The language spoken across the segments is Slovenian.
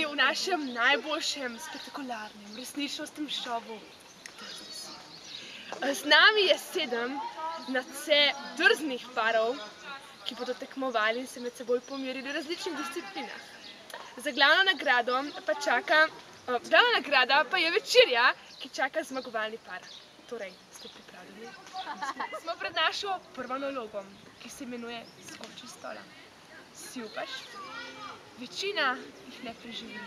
pozdravljeni v našem najboljšem, spektakularnem, resničnostnem šovu Drzni si. Z nami je 7 nadvse drznih parov, ki bodo tekmovali in se med seboj pomerili v različnih disciplinah. Za glavno nagrado pa je večerja, ki čaka zmagovalni par. Torej, ste pripravljeni? Smo pred našo prvo nalogo, ki se imenuje Skoči s stola. Si upaš? Večina jih ne preživi.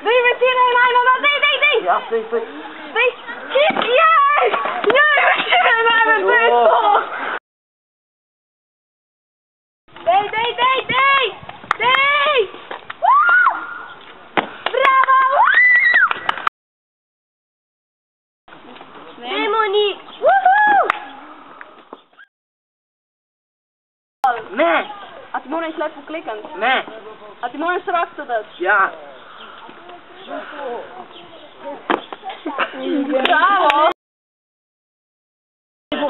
Dej, Večina je najbolj, dej! Ja, dej! Hit, jej! Večina je najbolj, dej to! Dej! Bravo! Dej, Monik! Ne! A ti moraš lepo klikati? Ne! A ti moraš rakto dati? Ja! Bravo!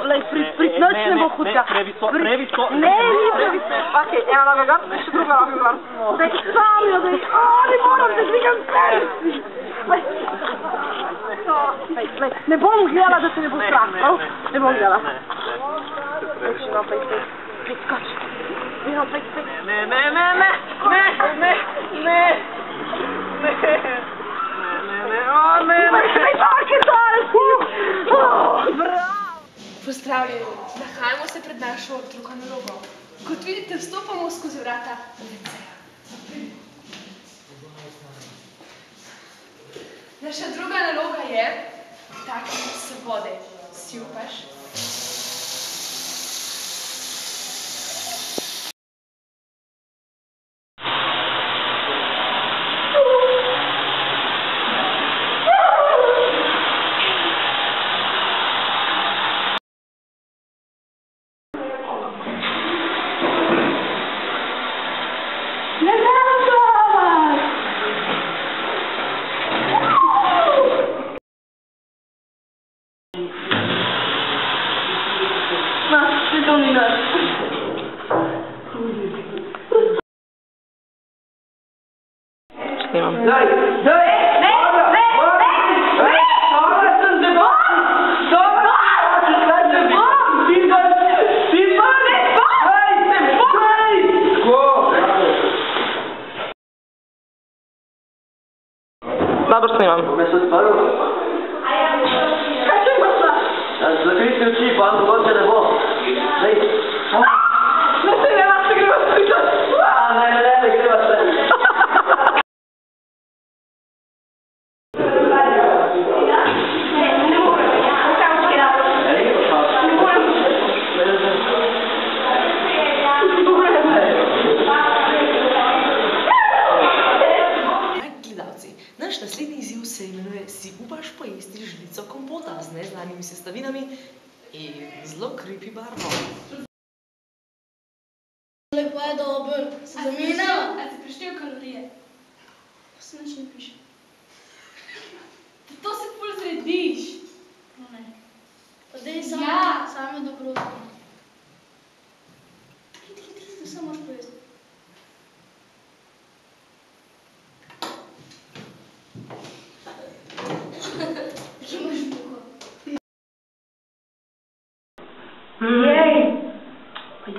Nič ne bo hudega. Previsoko. Ne, ni previsoko. Ok, ena noga gor, še druga noga gor. Daj, sam jo, daj. Ne moram, da dvigam se. Ne bom gledala, da se ne bo strah. Ne bom gledala. Še naprej, skoč. Ne. Pozdravljeni, nahajamo se pred našo drugo nalogo. Kot vidite, vstopamo skozi vrata WC-ja. Naša druga naloga je takniti se vode. Si upaš? Dobro snimam. Me se odprl? Kaj če imaš ta? Zakriti oči, pa mogoče ne bo. Dej. Ne se ne vas se greva slikati. Ne greva se. Naš naslednji izziv se imenuje Si upaš pojesti žlico kompota z neznanimi sestavinami in zelo creepy barvo. Lepo je dober. Se zamenjava? A si prištel kalorije? To se nič ne piše. To se ful zrediš. No ne. Pa dej same dobrosti. Hitri, to samo moraš pojesti.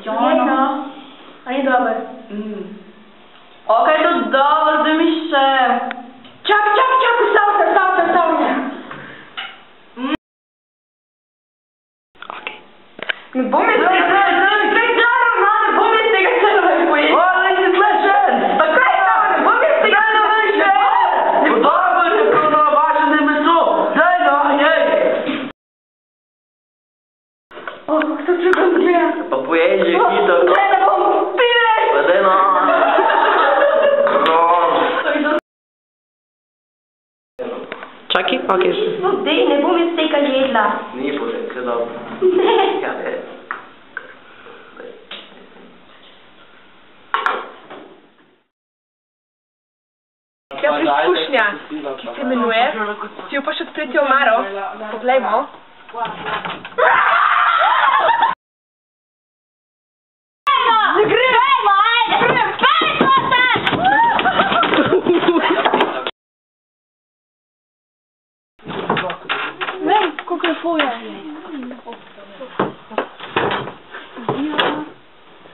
Jej no. A ni dober? Okej, to dobro, da mi še... Čak, ustavite me. Ne bom jaz tega... Ne bom jaz tega celega pojesti. Daj si tlečen! Kaj je to? Ne bom jaz tega celega pojesti. Dobro je, ko navažene meso. Daj no, jej! To čekam zgleda. Pa poježi, hitro. Ne bom, pide! Pa daj no. Potetka jedla. Ni potetka, dobro. Ne. Ja, ne. Ja, preizkušnja, ki se imenuje, si upaš odpreti omaro, poglejmo. Ne gremo, ajde! Vem, koliko je foja.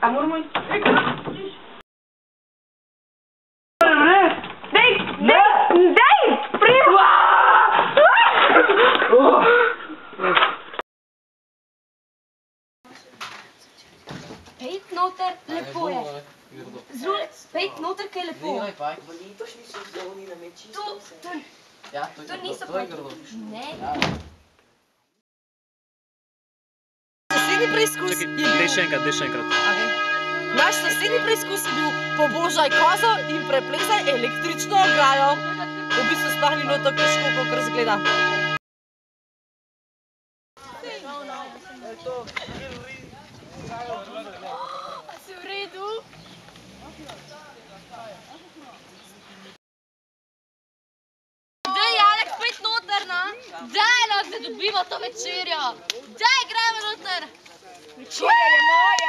A moramo iti? Dej! Prijemo! Pejt noter, lepo je. Zrule, pejt noter, kaj je lepo. To niso pejt. Ne. Naslednji preizkus je bil... Dej še enkrat. Naš naslednji preizkus je bil pobožaj kozo in preplezaj električno ograjo. V bistvu sploh ni bilo tako težko, kakor izgleda. Si v redu? Daj, Alek, pejt noter, no. Daj, no, da dobimo to večerjo. Daj, gremo noter. Večerja je moja!